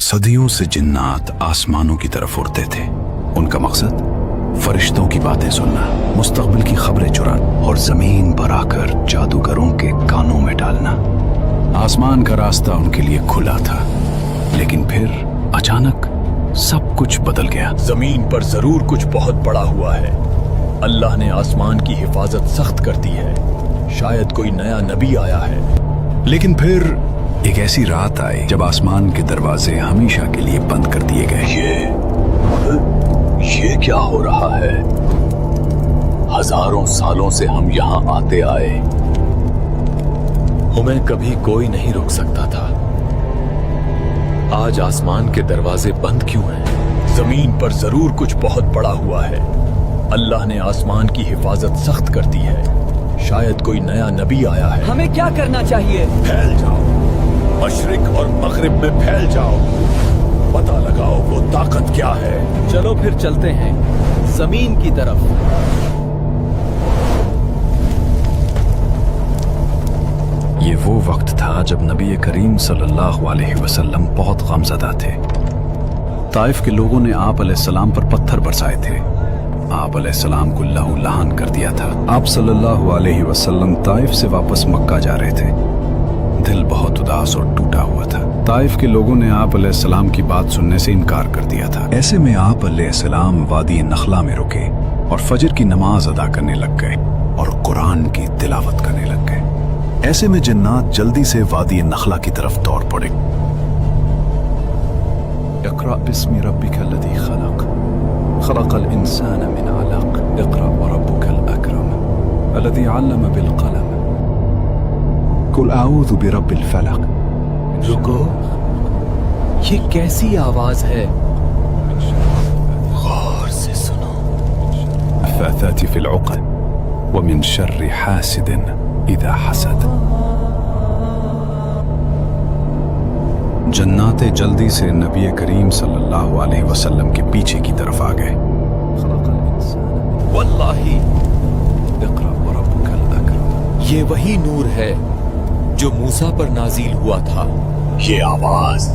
सदियों से जिन्नात आसमानों की तरफ उड़ते थे। उनका मकसद फरिश्तों की बातें सुनना, मुस्तकबिल की खबरें चुराना और जमीन पर आकर जादूगरों के कानों में डालना। आसमान का रास्ता उनके लिए खुला था, लेकिन फिर अचानक सब कुछ बदल गया। जमीन पर जरूर कुछ बहुत पड़ा हुआ है। अल्लाह ने आसमान की हिफाजत सख्त कर दी है। शायद कोई नया नबी आया है। लेकिन फिर एक ऐसी रात आई जब आसमान के दरवाजे हमेशा के लिए बंद कर दिए गए। ये क्या हो रहा है? हजारों सालों से हम यहाँ आते आए। हमें कभी कोई नहीं रोक सकता था। आज आसमान के दरवाजे बंद क्यों हैं? जमीन पर जरूर कुछ बहुत पड़ा हुआ है। अल्लाह ने आसमान की हिफाजत सख्त कर दी है। शायद कोई नया नबी आया है। हमें क्या करना चाहिए? फैल जाओ, मशरिक और मगरिब में फैल जाओ। पता लगाओ वो ताकत क्या है। चलो फिर चलते हैं जमीन की तरफ। ये वो वक्त था जब नबी करीम सल्लल्लाहु अलैहि वसल्लम बहुत गमज़दा थे। ताइफ के लोगों ने आप अलैहिस्सलाम पर पत्थर बरसाए थे। आप अलैहिस्सलाम को लहू लहान कर दिया था। आप सल्लल्लाहु अलैहि वसल्लम ताइफ से वापस मक्का जा रहे थे। दिल बहुत उदास और टूटा हुआ था। ताइफ के लोगों ने आप अलैहिस्सलाम की बात सुनने से इनकार कर दिया था। ऐसे में आप अलैहिस्सलाम वादी नखला में रुके और फजर की नमाज अदा करने लग गए और कुरान की तिलावत करने लग गए। ऐसे में जिन्नात जल्दी से वादी नखला की तरफ दौड़ पड़े। इक़रा बिस्मि रब्बिकल्लज़ी खलक़, खलक़ल इंसान मिन अलक़, इक़रा वरब्बुकल अकरम, अल्लज़ी अल्लम बिल क़लम, कुल आऊज़ु बिरब्बिल फ़लक़। रुको, ये कैसी आवाज है? गौर से सुनो। फ़ाथाति फ़िल उक़द व मिन शर्रि हासिदिन इज़ा हसद। जन्नाते जल्दी से नबी करीम सल्लल्लाहु अलैहि वसल्लम के पीछे की तरफ आ गए। वल्लाही इक़रा वरब्बुकल अकरम। ये वही नूर है जो मूसा पर नाजिल हुआ था। ये आवाज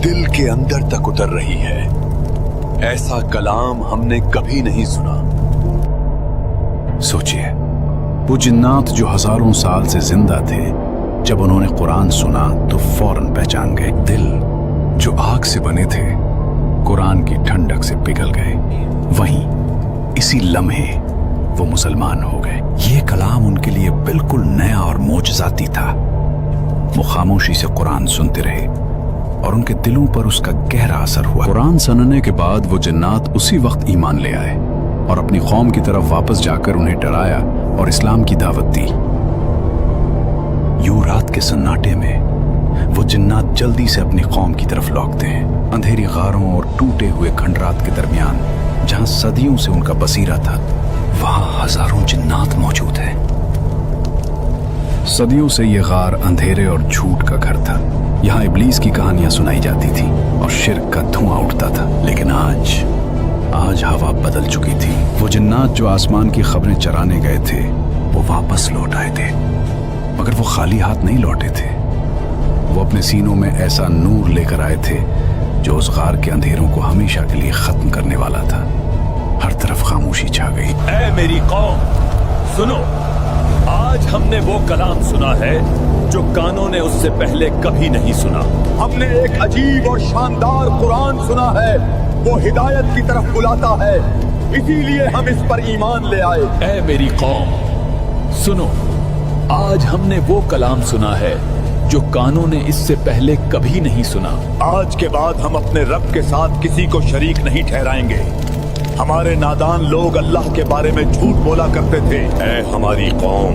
दिल के अंदर तक उतर रही है। ऐसा कलाम हमने कभी नहीं सुना। सोचिए, वो जिन्नात जो हजारों साल से जिंदा थे, जब उन्होंने कुरान सुना तो फौरन पहचान गए। दिल जो आग से बने थे कुरान की ठंडक से पिघल गए। वहीं इसी लम्हे वो मुसलमान हो गए। ये कलाम उनके लिए बिल्कुल नया और मोजज़ाती था। वो खामोशी से कुरान सुनते रहे और उनके दिलों पर उसका गहरा असर हुआ। कुरान सुनने के बाद वो जिन्नात उसी वक्त ईमान ले आए और अपनी कौम की तरफ वापस जाकर उन्हें डराया और इस्लाम की दावत दी। यूं रात के सन्नाटे में वो जिन्नात जल्दी से अपनी कौम की तरफ लौटते हैं। अंधेरी गारों और टूटे हुए खंडरात के दरमियान, जहां सदियों से उनका बसीरा था, वहां हजारों जिन्नात मौजूद हैं। सदियों से ये गार अंधेरे और झूठ का घर था। यहाँ इब्लीस की कहानियां सुनाई जाती थी और शिर्क का धुआं उठता था। लेकिन आज हवा बदल चुकी थी। वो जिन्नात जो आसमान की खबरें चराने गए थे, वो वापस लौट आए थे, मगर वो खाली हाथ नहीं लौटे थे। वो अपने सीनों में ऐसा नूर लेकर आए थे जो उस गार के अंधेरों को हमेशा के लिए खत्म करने वाला था। हर तरफ खामोशी छा गई। ऐ मेरी कौम, सुनो, आज हमने वो कलाम सुना है जो कानों ने उससे पहले कभी नहीं सुना। हमने एक अजीब और शानदार कुरान सुना है। वो हिदायत की तरफ बुलाता है, इसीलिए हम इस पर ईमान ले आए। ऐ मेरी कौम, सुनो, आज हमने वो कलाम सुना है जो कानों ने इससे पहले कभी नहीं सुना। आज के बाद हम अपने रब के साथ किसी को शरीक नहीं ठहराएंगे। हमारे नादान लोग अल्लाह के बारे में झूठ बोला करते थे। ऐ हमारी कौम,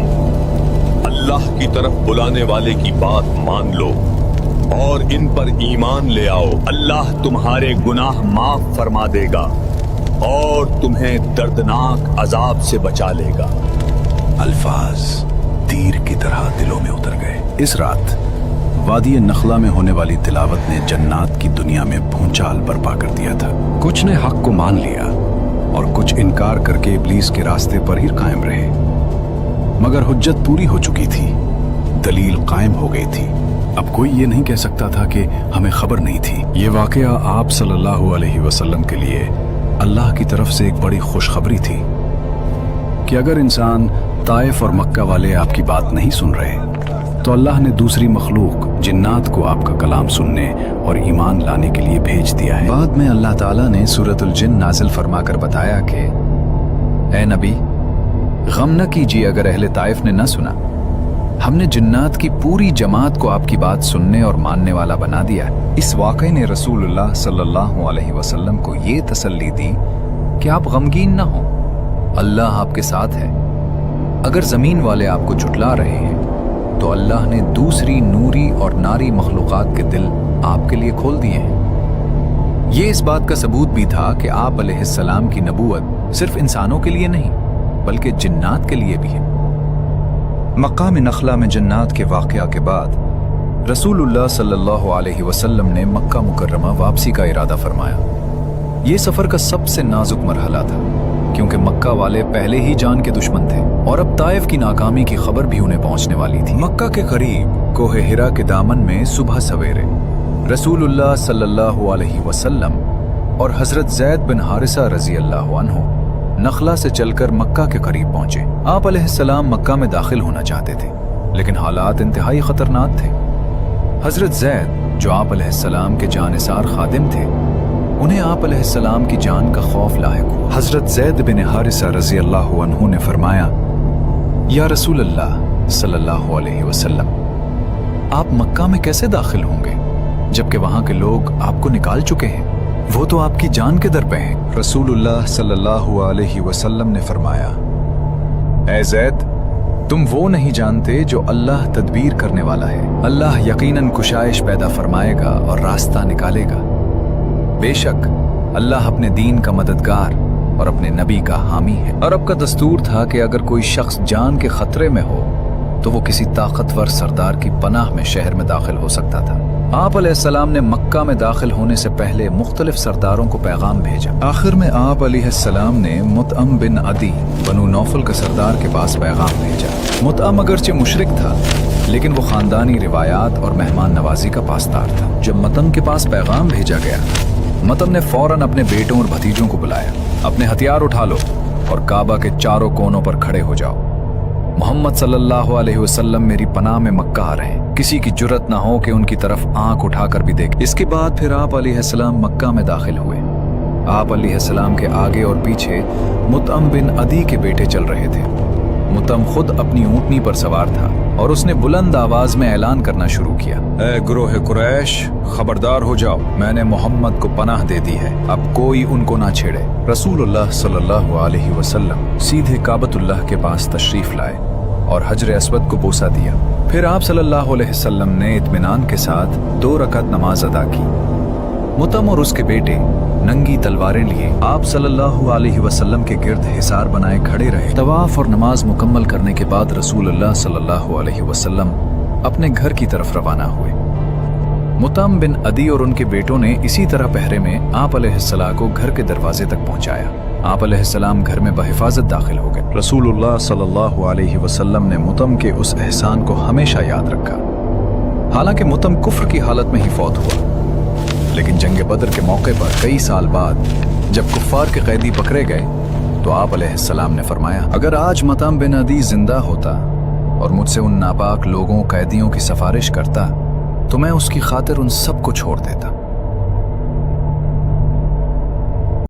अल्लाह की तरफ बुलाने वाले की बात मान लो और इन पर ईमान ले आओ। अल्लाह तुम्हारे गुनाह माफ फरमा देगा और तुम्हें दर्दनाक अजाब से बचा लेगा। अल्फाज तीर की तरह दिलों में उतर गए। इस रात वादी नखला में होने वाली तिलावत ने जन्नात की दुनिया में भूचाल बर्पा कर दिया था। कुछ ने हक को मान लिया और कुछ इनकार करके इब्लीस के रास्ते पर ही कायम रहे। मगर हुज्जत पूरी हो चुकी थी, दलील कायम हो गई थी अब कोई ये नहीं कह सकता था कि हमें खबर नहीं थी। ये वाकया आप सल्लल्लाहु अलैहि वसल्लम के लिए अल्लाह की तरफ से एक बड़ी खुशखबरी थी कि अगर इंसान ताइफ और मक्का वाले आपकी बात नहीं सुन रहे तो अल्लाह ने दूसरी मखलूक जिन्नात को आपका कलाम सुनने और ईमान लाने के लिए भेज दिया है। बाद में अल्लाह ताला ने सूरतुल जिन नाजिल फरमाकर बताया कि ए नबी, गम न कीजिए अगर अहले ताइफ ने न सुना। हमने जिन्नात की पूरी जमात को आपकी बात सुनने और मानने वाला बना दिया है। इस वाक़े ने रसूलुल्लाह सल्लल्लाहु अलैहि वसल्लम को ये तसल्ली दी कि आप गमगीन न हो, अल्लाह आपके साथ है। अगर ज़मीन वाले आपको झुठला रहे हैं तो अल्लाह ने दूसरी नूरी और नारी मखलूक़ात के दिल आपके लिए खोल दिए हैं। ये इस बात का सबूत भी था कि आप अलैहिस्सलाम की नबूवत सिर्फ इंसानों के लिए नहीं बल्कि जिन्नात के लिए भी है। मकाम नखला में जन्नात के वाक़या के बाद रसूलुल्लाह सल्लल्लाहु अलैहि वसल्लम ने मक्का मुकर्रमा वापसी का इरादा फरमाया। ये सफ़र का सबसे नाजुक मरहला था क्योंकि मक्का वाले पहले ही जान के दुश्मन थे और अब ताइफ की नाकामी की खबर भी उन्हें पहुंचने वाली थी। मक्का के करीब कोहे हिरा के दामन में सुबह सवेरे रसूलुल्लाह सल्लल्लाहु अलैहि वसल्लम और हज़रत ज़ैद बिन हारिसा रज़ी अल्लाहु अन्हु नखला से चलकर मक्का के करीब पहुंचे। आप अलैहिस्सलाम मक्का में दाखिल होना चाहते थे लेकिन हालात इंतहाई खतरनाक थे। हज़रत ज़ैद जो आप अलैहिस्सलाम के जानिसार खादिम थे, उन्हें आप अलैहिस्सलाम की जान का खौफ लाहिक हुआ। हज़रत ज़ैद बिन हारिसा रज़ी अल्लाहु अन्हु ने फरमाया, या रसूल अल्लाह सल्लल्लाहु अलैहि वसल्लम, आप मक्का में कैसे दाखिल होंगे जबकि वहां के लोग आपको निकाल चुके हैं? वो तो आपकी जान के दर पे हैं। रसूलुल्लाह सल्लल्लाहु अलैहि वसल्लम ने फरमाया, ऐ ज़ैद, तुम वो नहीं जानते जो अल्लाह तदबीर करने वाला है। अल्लाह यकीनन कुशाइश पैदा फरमाएगा और रास्ता निकालेगा। बेशक अल्लाह अपने दीन का मददगार और अपने नबी का हामी है। अरब का दस्तूर था कि अगर कोई शख्स जान के खतरे में हो तो वो किसी ताकतवर सरदार की पनाह में शहर में दाखिल हो सकता था। आप अलैहिस्सलाम ने मक्का में दाखिल होने से पहले मुख्तलिफ सरदारों को पैगाम भेजा। आखिर में आप अलैहिस्सलाम ने मुतअम बिन अदी बनु नौफल के सरदार के पास पैगाम भेजा। मुतअम अगरचे मुशरिक था लेकिन वो खानदानी रिवायात और मेहमान नवाजी का पासदार था। जब मुतअम के पास पैगाम भेजा गया, मुतअम ने फौरन अपने बेटों और भतीजों को बुलाया। अपने हथियार उठा लो और काबा के चारों कोनों पर खड़े हो जाओ। मोहम्मद सल्लल्लाहु अलैहि वसल्लम मेरी पनाह में मक्का आ रहे हैं, किसी की जुर्रत ना हो कि उनकी तरफ आंख उठाकर भी देखे। इसके बाद फिर आप अलैहिस्सलाम मक्का में दाखिल हुए। आप अलैहिस्सलाम के आगे और पीछे मुतअम बिन अदी के बेटे चल रहे थे। मुतअम खुद अपनी ऊंटनी पर सवार था और उसने बुलंद आवाज में ऐलान करना शुरू किया, ए गुरोह कुरैश, खबरदार हो जाओ, मैंने मोहम्मद को पनाह दे दी है, अब कोई उनको ना छेड़े। रसूलुल्लाह सल्लल्लाहु अलैहि वसल्लम सीधे काबतुल्लाह के पास तशरीफ लाए और हजर अस्वद को बोसा दिया। फिर आप सल्लल्लाहु अलैहि वसल्लम ने इत्मीनान के साथ 2 रकात नमाज अदा की। मुतअम और उसके बेटे नंगी तलवारें लिए आप सल्लल्लाहु अलैहि वसल्लम के गिर्द हिसार बनाए खड़े रहे। तवाफ और नमाज मुकम्मल करने के बाद रसूलुल्लाह सल्लल्लाहु अलैहि वसल्लम अपने घर की तरफ रवाना हुए। मुतअम बिन अदी और उनके बेटों ने इसी तरह पहरे में आप अलैहिस्सलाम को घर के दरवाजे तक पहुंचाया। आप अलैहिस्सलाम घर में बहिफाजत दाखिल हो गए। रसूलुल्लाह सल्लल्लाहु अलैहि वसल्लम ने मुतअम के उस एहसान को हमेशा याद रखा। हालांकि मुतअम कुफ्र की हालत में ही फौत हुआ, लेकिन जंग बदर के मौके पर कई साल बाद जब कुफ्फार के कैदी पकड़े गए तो आप अलैहिस्सलाम ने फरमाया, अगर आज मुतअम बिन अदी जिंदा होता और मुझसे उन नापाक लोगों कैदियों की सिफारिश करता तो मैं उसकी खातिर उन सबको छोड़ देता।